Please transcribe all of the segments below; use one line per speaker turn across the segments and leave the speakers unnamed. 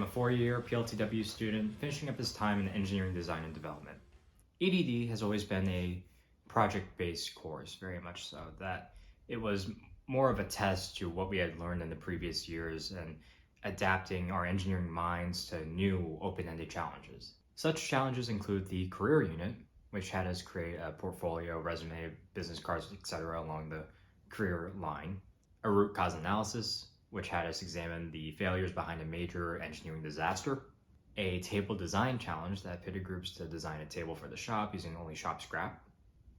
am a four-year PLTW student finishing up his time in engineering design and development. EDD has always been a project-based course, very much so, that it was more of a test to what we had learned in the previous years and adapting our engineering minds to new open-ended challenges. Such challenges include the career unit, which had us create a portfolio, resume, business cards, etc. along the career line, a root cause analysis, which had us examine the failures behind a major engineering disaster, a table design challenge that pitted groups to design a table for the shop using only shop scrap,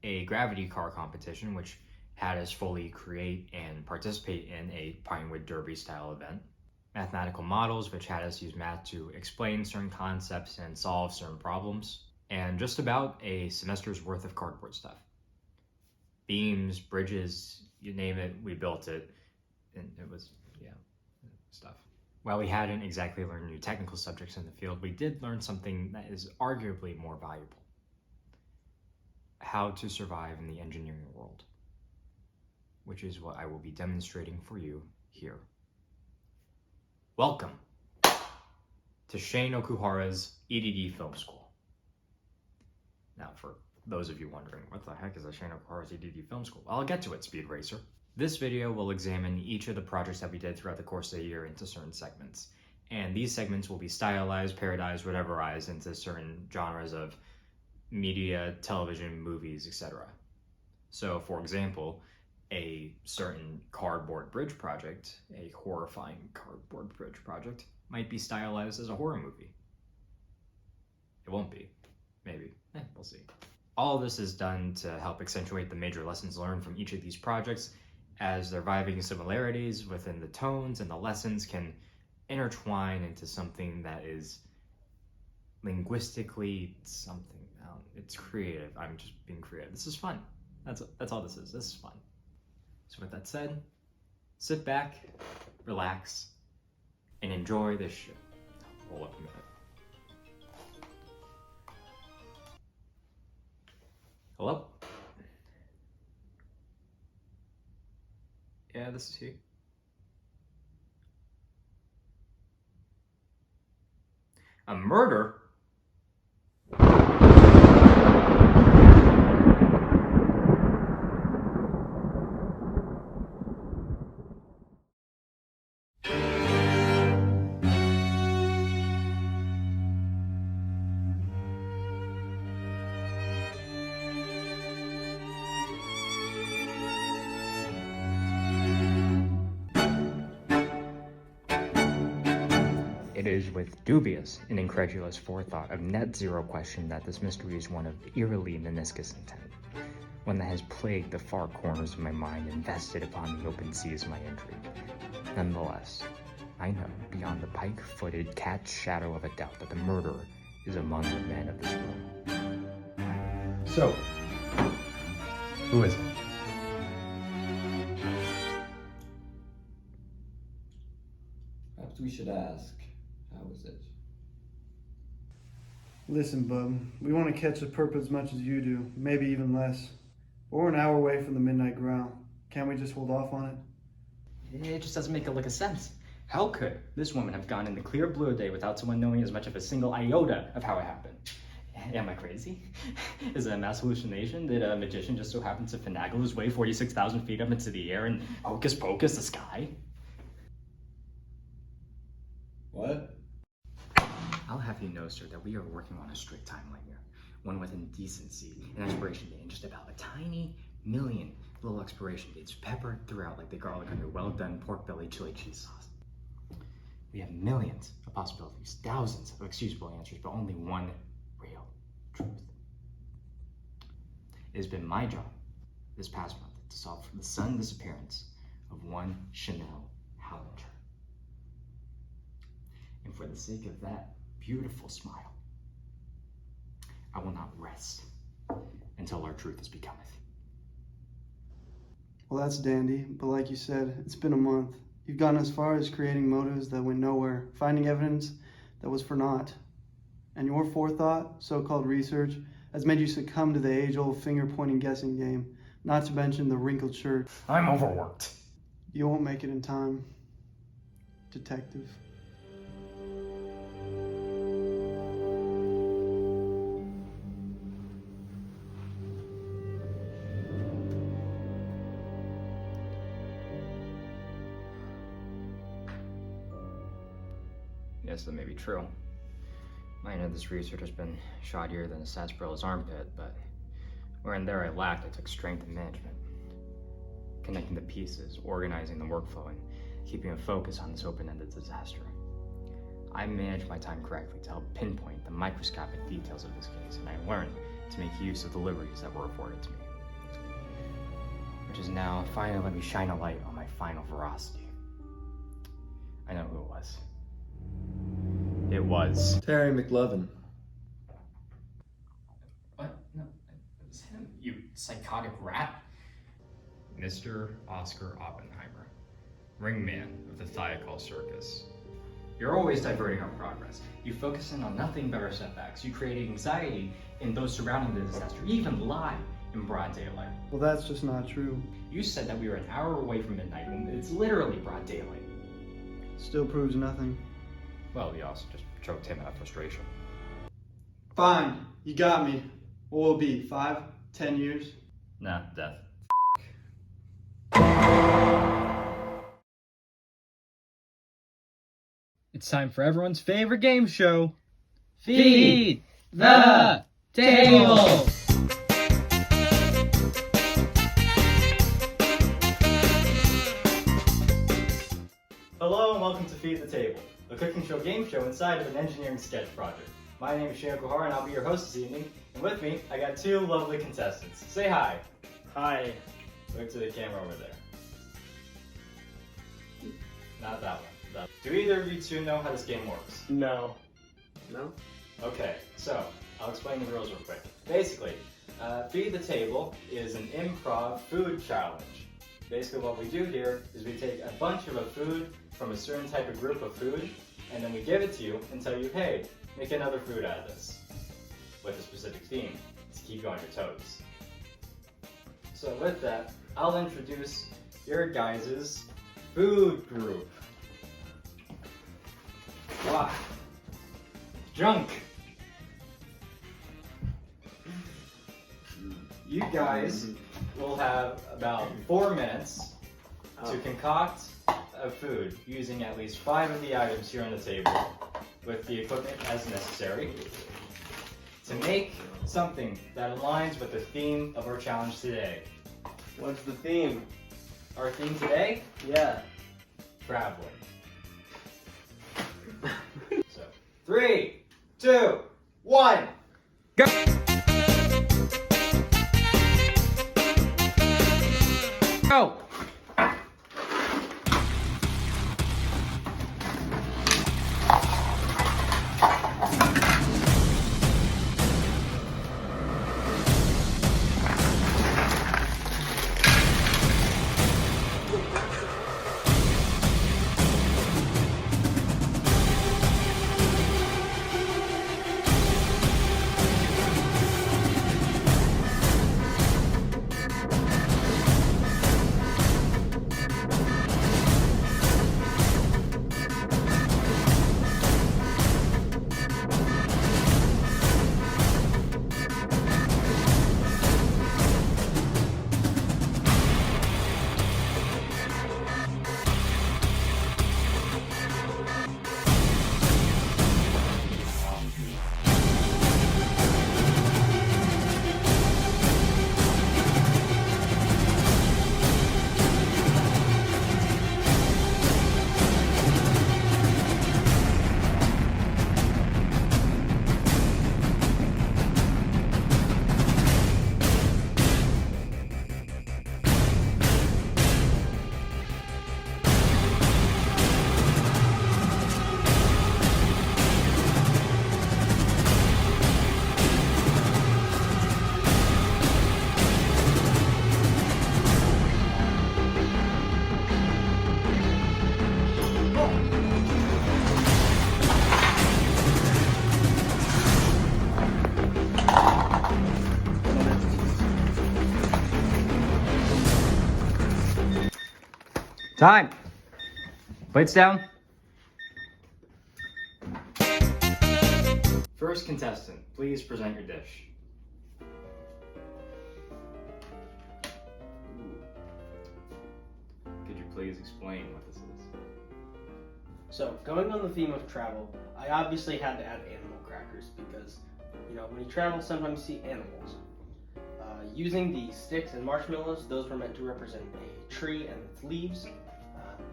a gravity car competition, which had us fully create and participate in a Pinewood Derby style event, mathematical models, which had us use math to explain certain concepts and solve certain problems, and just about a semester's worth of cardboard stuff. Beams, bridges, you name it, we built it, and it was, stuff. While we hadn't exactly learned new technical subjects in the field, we did learn something that is arguably more valuable: how to survive in the engineering world, which is what I will be demonstrating for you here. Welcome to Shane Okuhara's EDD Film School. Now, for those of you wondering, what the heck is a Shane Okuhara's EDD Film School? I'll get to it, Speed Racer. This video will examine each of the projects that we did throughout the course of the year into certain segments. And these segments will be stylized, parodized, whateverized into certain genres of media, television, movies, etc. So, for example, a certain cardboard bridge project, a horrifying cardboard bridge project, might be stylized as a horror movie. It won't be. Maybe. We'll see. All of this is done to help accentuate the major lessons learned from each of these projects, as their vibing similarities within the tones and the lessons can intertwine into something that is linguistically something. It's creative. I'm just being creative. This is fun. That's all this is. This is fun. So with that said, sit back, relax, and enjoy this shit. Hold up a minute. Hello? Yeah, this is he. A murder? It is with dubious and incredulous forethought of net zero question that this mystery is one of eerily meniscus intent, one that has plagued the far corners of my mind and vested upon the open seas my intrigue. Nonetheless, I know beyond the pike-footed cat's shadow of a doubt that the murderer is among the men of this room. So, who is it?
Perhaps we should ask, how is it?
Listen, bub, we want to catch the perp as much as you do, maybe even less. But we're an hour away from the midnight growl. Can't we just hold off on it?
It just doesn't make a lick of sense. How could this woman have gone in the clear blue day without someone knowing as much of a single iota of how it happened? Am I crazy? Is it a mass hallucination? Did a magician just so happen to finagle his way 46,000 feet up into the air and hocus pocus the sky?
What?
I'll have you know, sir, that we are working on a strict timeline here. One with indecency, an expiration date, and just about a tiny million little expiration dates peppered throughout like the garlic on your well-done pork belly chili cheese sauce. We have millions of possibilities, thousands of excusable answers, but only one real truth. It has been my job this past month to solve the sudden disappearance of one Chanel Hollinger. And for the sake of that beautiful smile, I will not rest until our truth is becometh.
Well, that's dandy, but like you said, it's been a month. You've gotten as far as creating motives that went nowhere, finding evidence that was for naught. And your forethought, so-called research, has made you succumb to the age-old finger-pointing guessing game, not to mention the wrinkled shirt.
I'm overworked.
You won't make it in time, detective.
Yes, that may be true. I know this research has been shoddier than a sarsarilla's armpit, but where in there I lacked, I took strength in management. Connecting the pieces, organizing the workflow, and keeping a focus on this open-ended disaster. I managed my time correctly to help pinpoint the microscopic details of this case, and I learned to make use of the liberties that were afforded to me. Which is now finally let me shine a light on my final veracity. I know who it was. It was...
Terry McLovin.
What? No, it was him, you psychotic rat. Mr. Oscar Oppenheimer, ringman of the Thiokol Circus. You're always diverting our progress. You focus in on nothing but our setbacks. You create anxiety in those surrounding the disaster. You even lie in broad daylight.
Well, that's just not true.
You said that we were an hour away from midnight when it's literally broad daylight.
Still proves nothing.
Well, you also just choked him out of frustration.
Fine, you got me. What will it be, 5, 10 years?
Nah, death.
It's time for everyone's favorite game show.
Feed the Table!
Hello and welcome to Feed the Table, a cooking show game show inside of an engineering sketch project. My name is Shane Kuhar and I'll be your host this evening. And with me, I got two lovely contestants. Say hi.
Hi.
Look to the camera over there. Not that one. Do either of you two know how this game works?
No.
No?
Okay, so I'll explain the rules real quick. Basically, Feed the Table is an improv food challenge. Basically what we do here is we take a bunch of a food from a certain type of group of food, and then we give it to you and tell you, hey, make another food out of this, with a specific theme, to keep you on your toes. So with that, I'll introduce your guys' food group. Wow. Junk. You guys will have about 4 minutes to concoct a food using at least 5 of the items here on the table with the equipment as necessary to make something that aligns with the theme of our challenge today.
What's the theme?
Our theme today?
Yeah.
Traveling. So, 3, 2, 1, go! Go! Time! Plates down. First contestant, please present your dish. Could you please explain what this is?
So, going on the theme of travel, I obviously had to add animal crackers because, when you travel, sometimes you see animals. Using the sticks and marshmallows, those were meant to represent a tree and its leaves.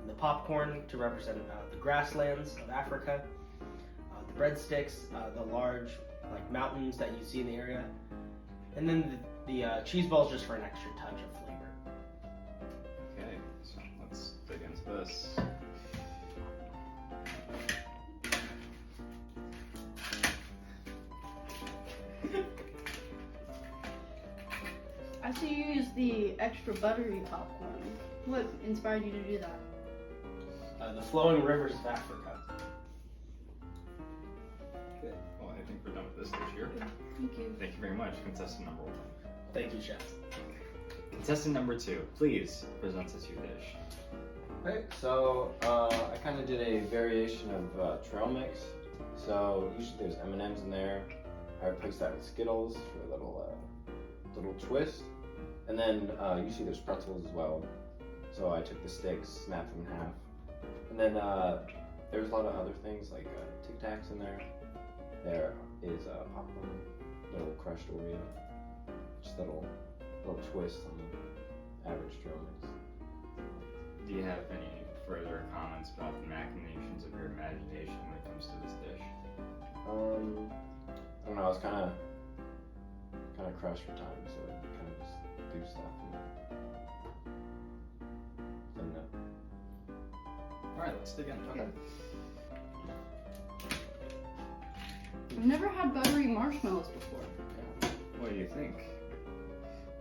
The popcorn to represent the grasslands of Africa. The breadsticks, the large mountains that you see in the area. And then the cheese balls just for an extra touch of flavor.
Okay, so let's dig into this.
I see you use the extra buttery popcorn. What inspired you to do that?
The flowing rivers of Africa.
Okay, well, I think we're done with this dish here.
Thank you.
Thank you very much, contestant number 1.
Thank you, chef.
Contestant number 2, please present us your dish.
Okay, so I kind of did a variation of trail mix. So usually there's M&Ms in there. I replaced that with Skittles for a little twist. And then usually there's pretzels as well. So I took the sticks, snapped them in half. And then there's a lot of other things like Tic Tacs in there. There is popcorn, little crushed Oreo. Just a little twist on the average trail mix.
Do you have any further comments about the machinations of your imagination when it comes to this dish?
I don't know. I was kind of crushed for time, so I kind of just do stuff. And
All right, let's dig in.
Okay.
I've never had buttery marshmallows before.
What do you think?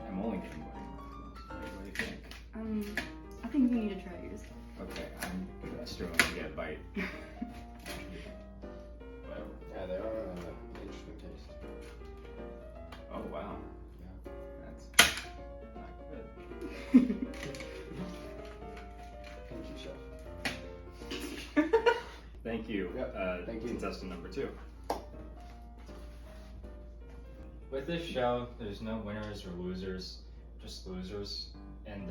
I'm only getting buttery marshmallows. What do you think?
I think you need to try yours.
Okay, I'm struggling to get a bite. Whatever.
yeah, they are interesting taste.
Oh wow.
Yeah.
That's not good.
Thank you, chef.
Thank you.
Yep, thank you.
Contestant number 2. With this show, there's no winners or losers, just losers. And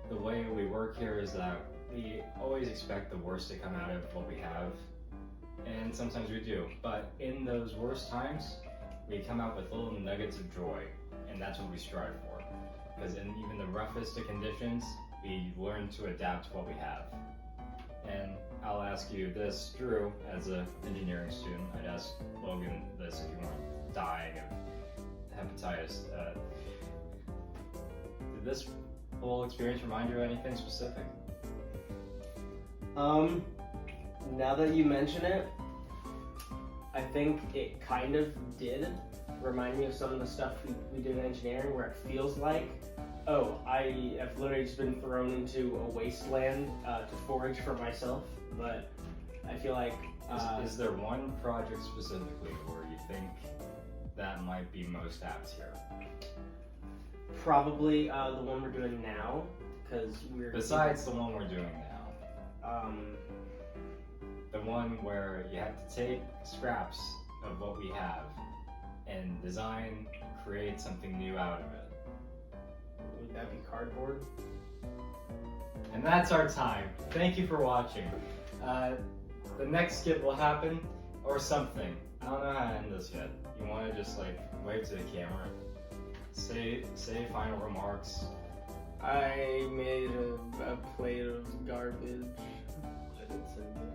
the way we work here is that we always expect the worst to come out of what we have. And sometimes we do. But in those worst times, we come out with little nuggets of joy. And that's what we strive for. Because in even the roughest of conditions, we learn to adapt to what we have. And I'll ask you this, Drew, as an engineering student, I'd ask Logan this if you weren't dying of hepatitis. Did this whole experience remind you of anything specific?
Now that you mention it, I think it kind of did remind me of some of the stuff we did in engineering, where it feels like, oh, I have literally just been thrown into a wasteland to forage for myself. But I feel like
Is there one project specifically where you think that might be most apt here?
probably the one we're doing now, because we're
Besides the one we're doing now,
um,
the one where you have to take scraps of what we have and design, create something new out of it.
would that be cardboard?
And that's our time. Thank you for watching. The next skit will happen, or something. I don't know how to end this yet. You want to just wave to the camera, say final remarks.
I made a plate of garbage. It's so good.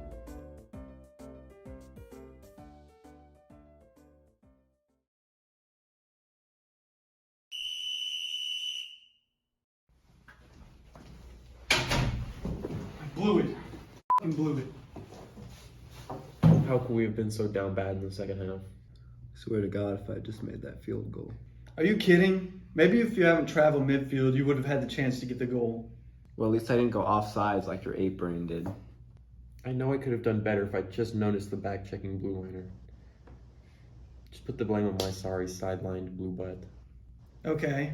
Blew it. Fucking blew it.
How could we have been so down bad in the second half?
Swear to God, if I just made that field goal. Are you kidding? Maybe if you haven't traveled midfield, you would have had the chance to get the goal.
Well, at least I didn't go offsides like your 8 brain did.
I know I could have done better if I just noticed the back checking blue liner. Just put the blame on my sorry sidelined blue butt.
Okay.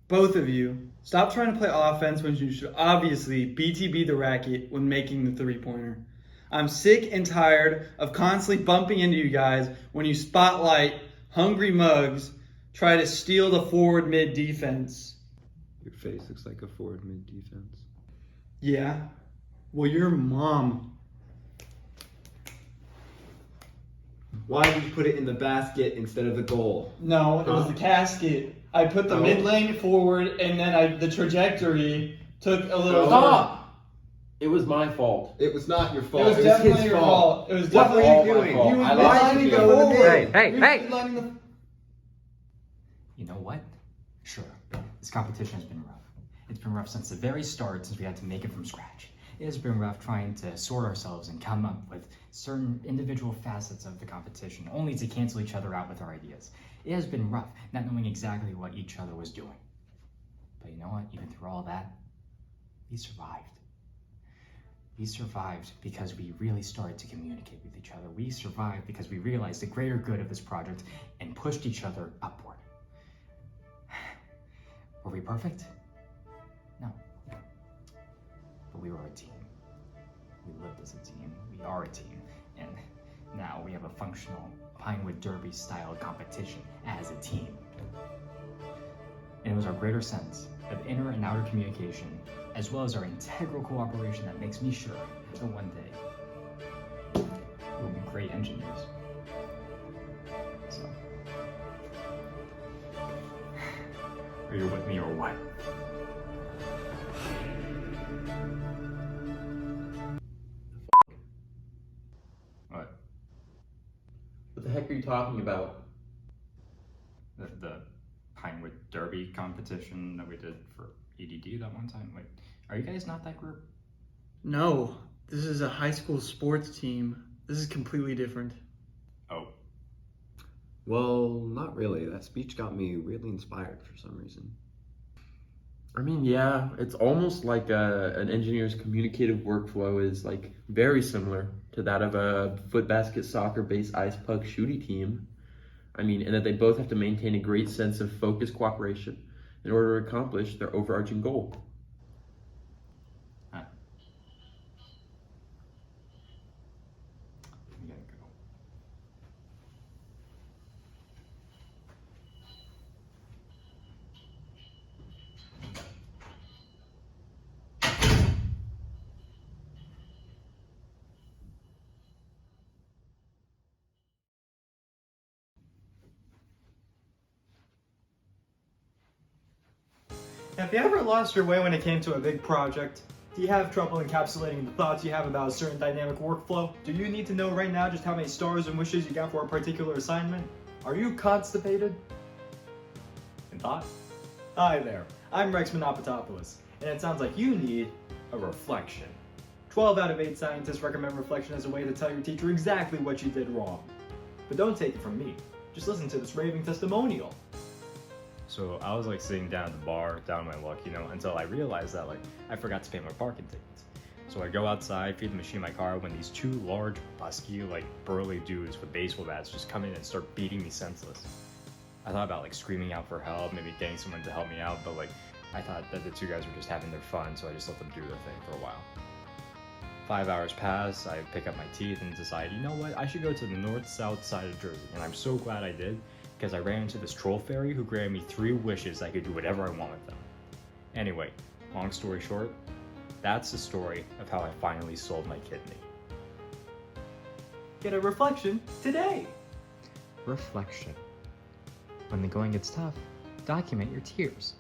Both of you, stop trying to play offense when you should obviously BTB the racket when making the three-pointer. I'm sick and tired of constantly bumping into you guys when you spotlight hungry mugs try to steal the forward mid defense.
Your face looks like a forward mid defense.
Yeah? Well, your mom.
Why did you put it in the basket instead of the goal?
No, it was the casket. I put the
Oh.
mid lane forward, and then the trajectory took a little.
Stop! It was my fault.
It was not your
It
fault.
was
his
definitely your
fault.
fault. It was
What
definitely
were
all
you
my
doing?
fault.
You
I
why
lost
did you
the
go to the
game.
mid?
Hey!
You know what? Sure, this competition has been rough. It's been rough since the very start, since we had to make it from scratch. It has been rough trying to sort ourselves and come up with certain individual facets of the competition, only to cancel each other out with our ideas. It has been rough, not knowing exactly what each other was doing. But you know what? Even through all that, we survived. We survived because we really started to communicate with each other. We survived because we realized the greater good of this project and pushed each other upward. Were we perfect? No. But we were a team. We lived as a team. We are a team. And now we have a functional Pinewood Derby style competition as a team. And it was our greater sense of inner and outer communication, as well as our integral cooperation, that makes me sure that one day we'll be great engineers. So, are you with me or what? What?
What the heck are you talking about?
The Pinewood Derby competition that we did for EDD that one time? Wait, are you guys not that group?
No, this is a high school sports team. This is completely different.
Oh.
Well, not really. That speech got me really inspired for some reason.
I mean, yeah, it's almost like an engineer's communicative workflow is like very similar to that of a foot basket soccer-based ice puck shooty team. I mean, and that they both have to maintain a great sense of focused cooperation in order to accomplish their overarching goal.
Huh. We gotta go.
Have you ever lost your way when it came to a big project? Do you have trouble encapsulating the thoughts you have about a certain dynamic workflow? Do you need to know right now just how many stars and wishes you got for a particular assignment? Are you constipated? In thought? Hi there, I'm Rex Monopatopoulos, and it sounds like you need a reflection. 12 out of 8 scientists recommend reflection as a way to tell your teacher exactly what you did wrong. But don't take it from me, just listen to this raving testimonial.
So I was like sitting down at the bar, down on my luck, until I realized that I forgot to pay my parking tickets. So I go outside, feed the machine in my car, when these two large, busky, burly dudes with baseball bats just come in and start beating me senseless. I thought about screaming out for help, maybe getting someone to help me out, but I thought that the two guys were just having their fun, so I just let them do their thing for a while. 5 hours pass, I pick up my teeth and decide, you know what, I should go to the north-south side of Jersey, and I'm so glad I did, because I ran into this troll fairy who granted me 3 wishes I could do whatever I want with them. Anyway, long story short, that's the story of how I finally sold my kidney.
Get a reflection today!
Reflection. When the going gets tough, document your tears.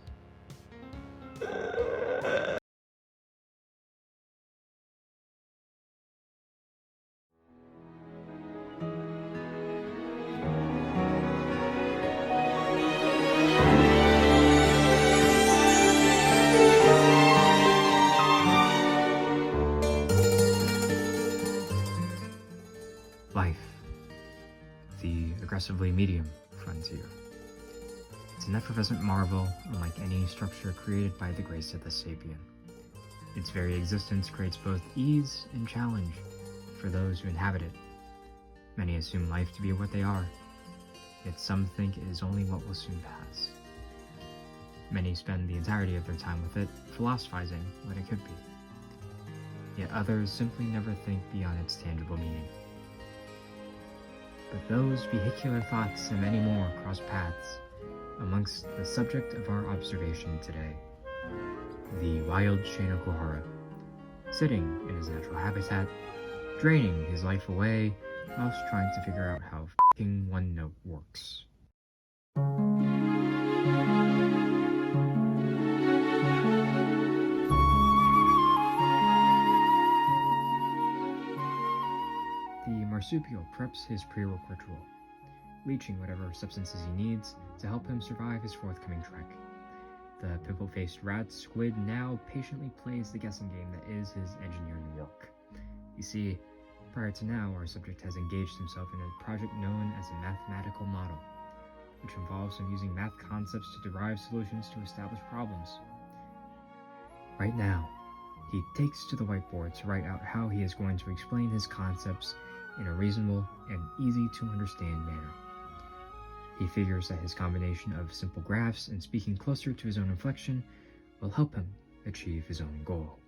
Life, the aggressively medium frontier. It's an effervescent marvel, unlike any structure created by the grace of the sapien. Its very existence creates both ease and challenge for those who inhabit it. Many assume life to be what they are, yet some think it is only what will soon pass. Many spend the entirety of their time with it, philosophizing what it could be. Yet others simply never think beyond its tangible meaning. But those vehicular thoughts and many more cross paths amongst the subject of our observation today, the wild Shayna Kuhara, sitting in his natural habitat, draining his life away whilst trying to figure out how f***ing OneNote works. The marsupial preps his pre-work ritual, leeching whatever substances he needs to help him survive his forthcoming trek. The pimple-faced rat squid now patiently plays the guessing game that is his engineering work. You see, prior to now, our subject has engaged himself in a project known as a mathematical model, which involves him using math concepts to derive solutions to established problems. Right now, he takes to the whiteboard to write out how he is going to explain his concepts in a reasonable and easy-to-understand manner. He figures that his combination of simple graphs and speaking closer to his own inflection will help him achieve his own goal.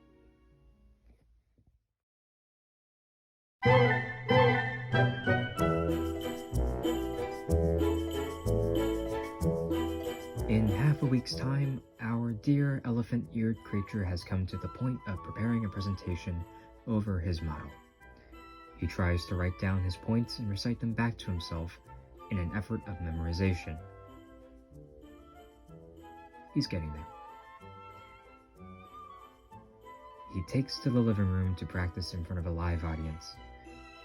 In half a week's time, our dear elephant-eared creature has come to the point of preparing a presentation over his model. He tries to write down his points and recite them back to himself in an effort of memorization. He's getting there. He takes to the living room to practice in front of a live audience.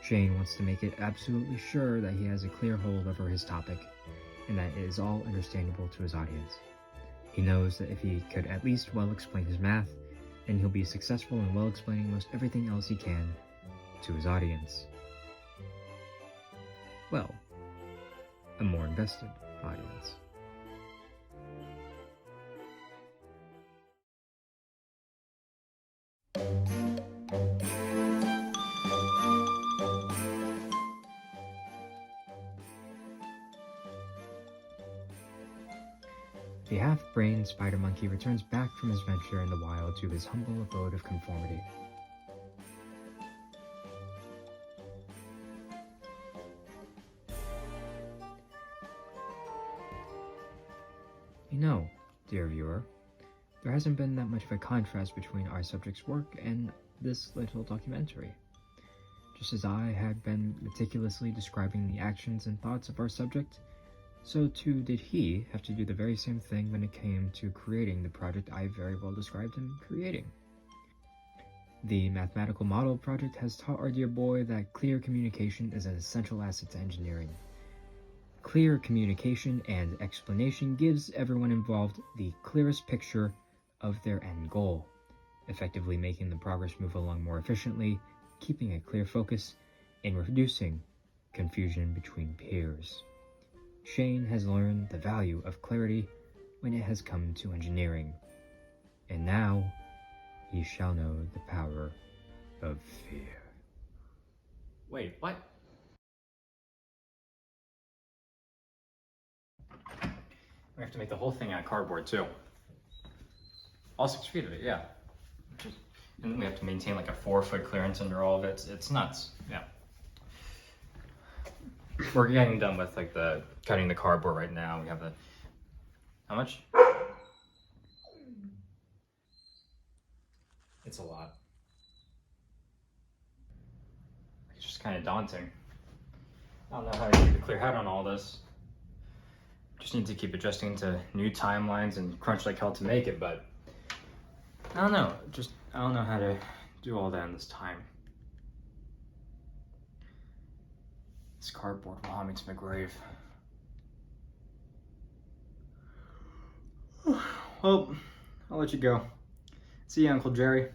Shane wants to make it absolutely sure that he has a clear hold over his topic and that it is all understandable to his audience. He knows that if he could at least well explain his math, then he'll be successful in well explaining most everything else he can to his audience. Well, a more invested audience. The half-brained spider monkey returns back from his venture in the wild to his humble abode of conformity. You know, dear viewer, there hasn't been that much of a contrast between our subject's work and this little documentary. Just as I had been meticulously describing the actions and thoughts of our subject, so too did he have to do the very same thing when it came to creating the project I very well described him creating. The mathematical model project has taught our dear boy that clear communication is an essential asset to engineering. Clear communication and explanation gives everyone involved the clearest picture of their end goal, effectively making the progress move along more efficiently, keeping a clear focus, and reducing confusion between peers. Shane has learned the value of clarity when it has come to engineering, and now he shall know the power of fear. Wait, what? We have to make the whole thing out of cardboard too. All 6 feet of it, yeah. And then we have to maintain like a 4-foot clearance under all of it. It's nuts, yeah. We're getting done with like the cutting the cardboard right now. We have the, how much? It's a lot. It's just kind of daunting. I don't know how to keep a clear head on all this. Just need to keep adjusting to new timelines and crunch like hell to make it, but I don't know. I don't know how to do all that in this time. This cardboard will haunt me to my grave. Well, I'll let you go. See you, Uncle Jerry.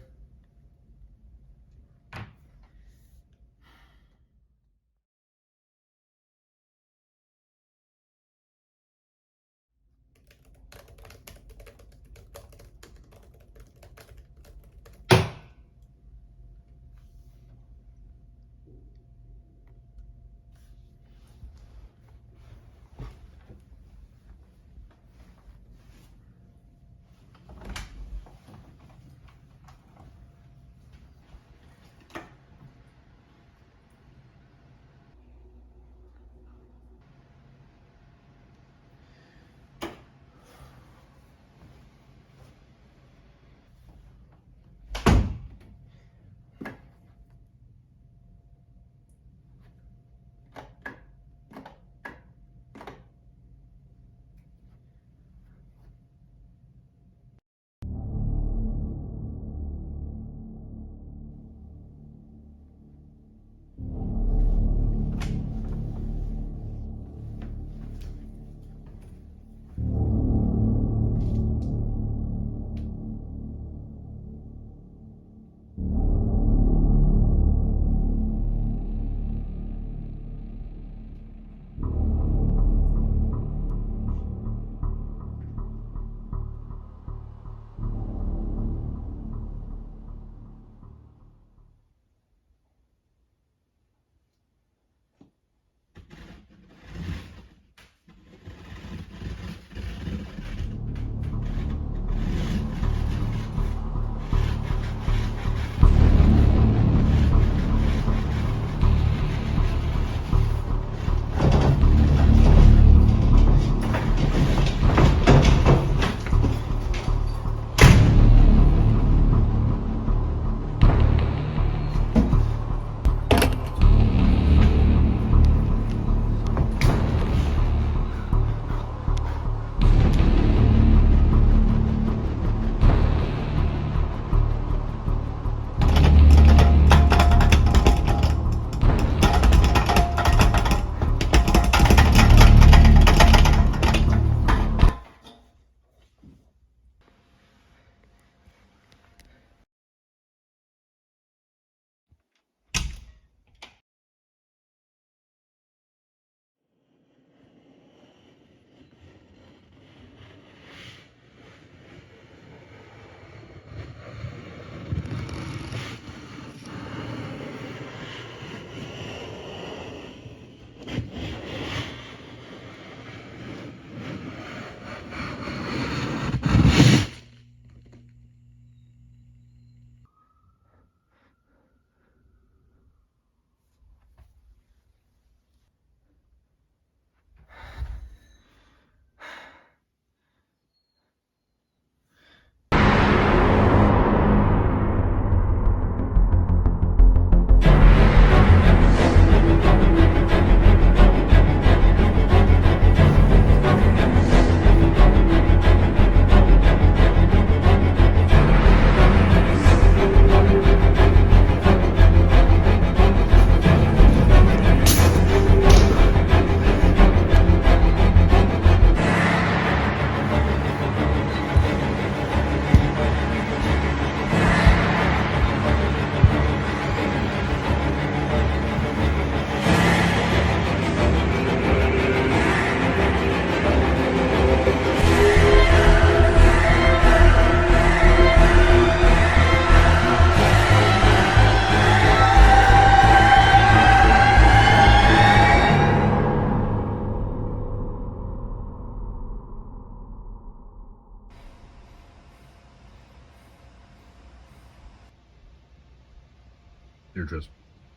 You're just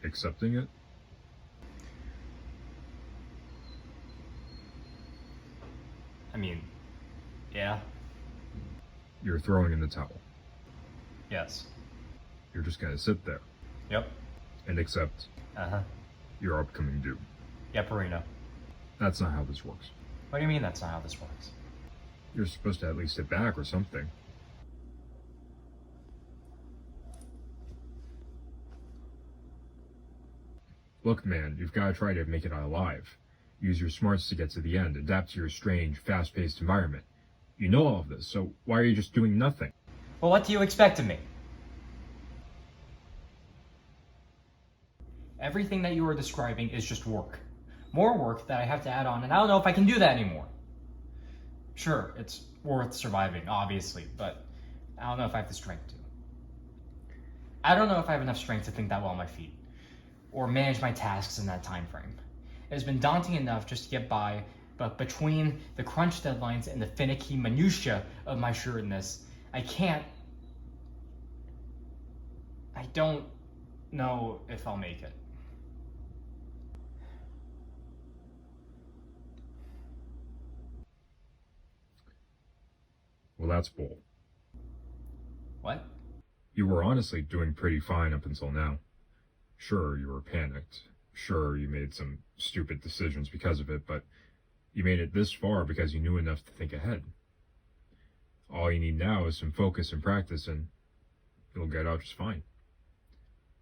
accepting it?
I mean, yeah,
You're throwing in the towel.
yes,
You're just gonna sit there
yep,
and accept
uh-huh,
your upcoming doom.
yep, Arena.
That's not how this works.
What do you mean that's not how this works?
You're supposed to at least sit back or something. Look, man, you've got to try to make it out alive. Use your smarts to get to the end. Adapt to your strange, fast-paced environment. You know all of this, so why are you just doing nothing?
Well, what do you expect of me? Everything that you are describing is just work. More work that I have to add on, and I don't know if I can do that anymore. Sure, it's worth surviving, obviously, but I don't know if I have the strength to. I don't know if I have enough strength to think that well on my feet, or manage my tasks in that time frame. It has been daunting enough just to get by, but between the crunch deadlines and the finicky minutia of my shirtness, I don't know if I'll make it.
Well, that's bull.
What?
You were honestly doing pretty fine up until now. Sure, you were panicked. Sure, you made some stupid decisions because of it, but you made it this far because you knew enough to think ahead. All you need now is some focus and practice, and you'll get out just fine.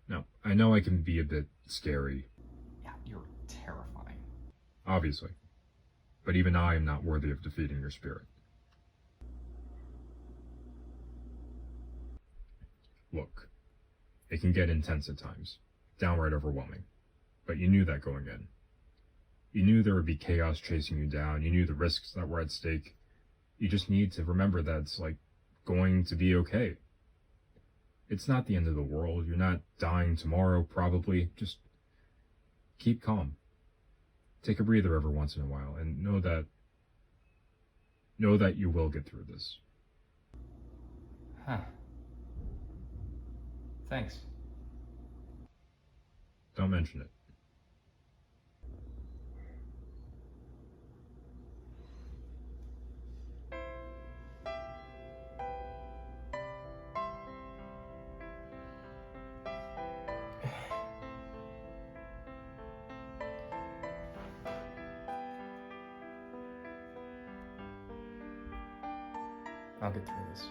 Now, I know I can be a bit scary.
Yeah, you're terrifying.
Obviously. But even I am not worthy of defeating your spirit. Look, it can get intense at times, downright overwhelming. But you knew that going in. You knew there would be chaos chasing you down. You knew the risks that were at stake. You just need to remember that it's going to be okay. It's not the end of the world. You're not dying tomorrow, probably. Just keep calm. Take a breather every once in a while, and know that you will get through this.
Huh. Thanks.
Don't mention it.
I'll get through this.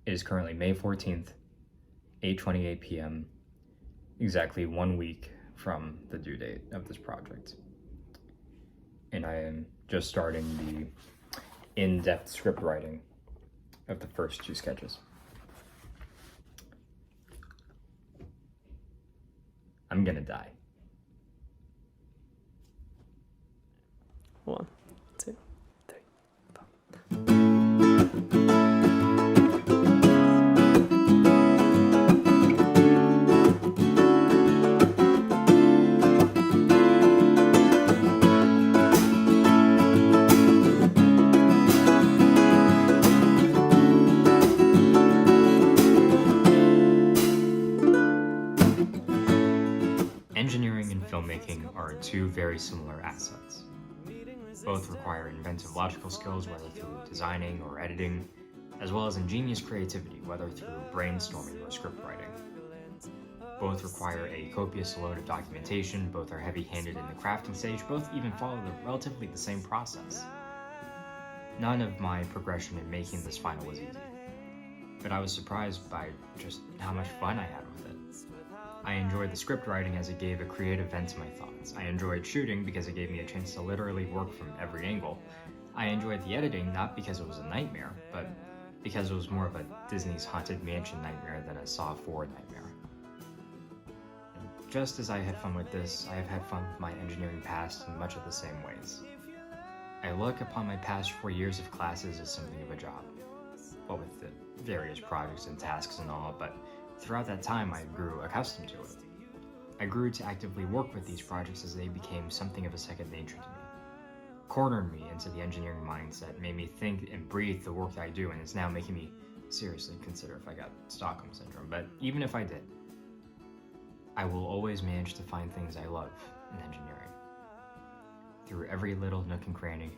It is currently May 14th, 8:28 p.m., exactly 1 week from the due date of this project. And I am just starting the in-depth script writing of the first 2 sketches. I'm gonna die.
1, 2, 3, 4.
Engineering and filmmaking are 2 very similar assets. Both require inventive logical skills, whether through designing or editing, as well as ingenious creativity, whether through brainstorming or script writing. Both require a copious load of documentation, both are heavy-handed in the crafting stage, both even follow relatively the same process. None of my progression in making this final was easy, but I was surprised by just how much fun I had with it. I enjoyed the script writing as it gave a creative vent to my thoughts. I enjoyed shooting because it gave me a chance to literally work from every angle. I enjoyed the editing not because it was a nightmare, but because it was more of a Disney's Haunted Mansion nightmare than a Saw 4 nightmare. And just as I had fun with this, I have had fun with my engineering past in much of the same ways. I look upon my past 4 years of classes as something of a job, what with the various projects and tasks and all, but throughout that time, I grew accustomed to it. I grew to actively work with these projects as they became something of a second nature to me. Cornered me into the engineering mindset, made me think and breathe the work that I do, and is now making me seriously consider if I got Stockholm Syndrome. But even if I did, I will always manage to find things I love in engineering. Through every little nook and cranny,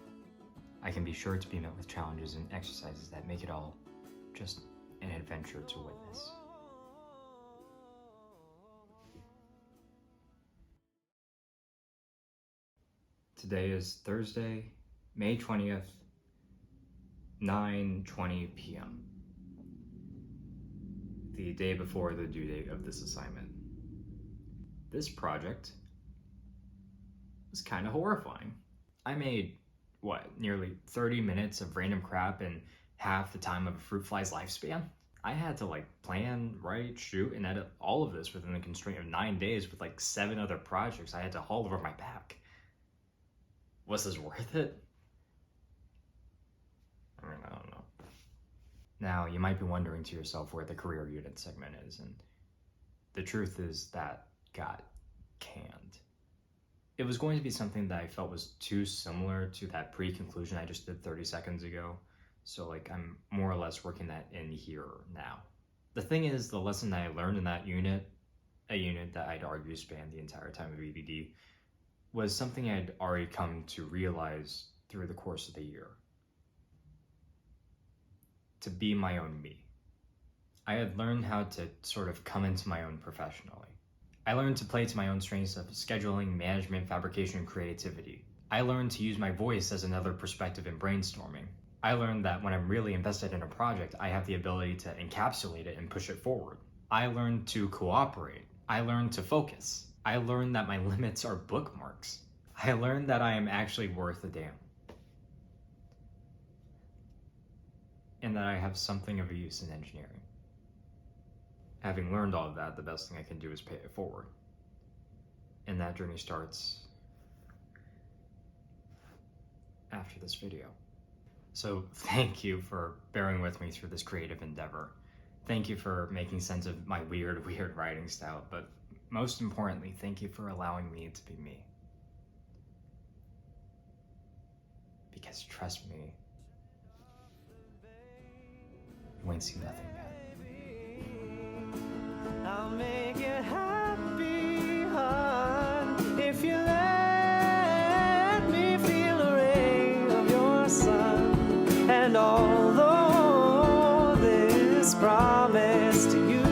I can be sure to be met with challenges and exercises that make it all just an adventure to witness. Today is Thursday, May 20th, 9:20 p.m. The day before the due date of this assignment. This project was kind of horrifying. I made, nearly 30 minutes of random crap in half the time of a fruit fly's lifespan? I had to plan, write, shoot, and edit all of this within the constraint of 9 days with 7 other projects I had to haul over my back. Was this worth it? I mean, I don't know. Now, you might be wondering to yourself where the career unit segment is, and the truth is that got canned. It was going to be something that I felt was too similar to that pre-conclusion I just did 30 seconds ago, so I'm more or less working that in here now. The thing is, the lesson that I learned in that unit, a unit that I'd argue spanned the entire time of EDD, was something I'd already come to realize through the course of the year. To be my own me. I had learned how to sort of come into my own professionally. I learned to play to my own strengths of scheduling, management, fabrication, and creativity. I learned to use my voice as another perspective in brainstorming. I learned that when I'm really invested in a project, I have the ability to encapsulate it and push it forward. I learned to cooperate. I learned to focus. I learned that my limits are bookmarks. I learned that I am actually worth a damn. And that I have something of a use in engineering. Having learned all of that, the best thing I can do is pay it forward. And that journey starts after this video. So thank you for bearing with me through this creative endeavor. Thank you for making sense of my weird writing style, but most importantly, thank you for allowing me to be me. Because trust me, you ain't seen nothing yet.
I'll make it happy, hon, if you let me feel a ray of your sun. And although this promise to you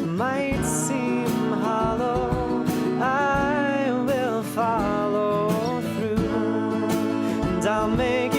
might seem hollow, I will follow through, and I'll make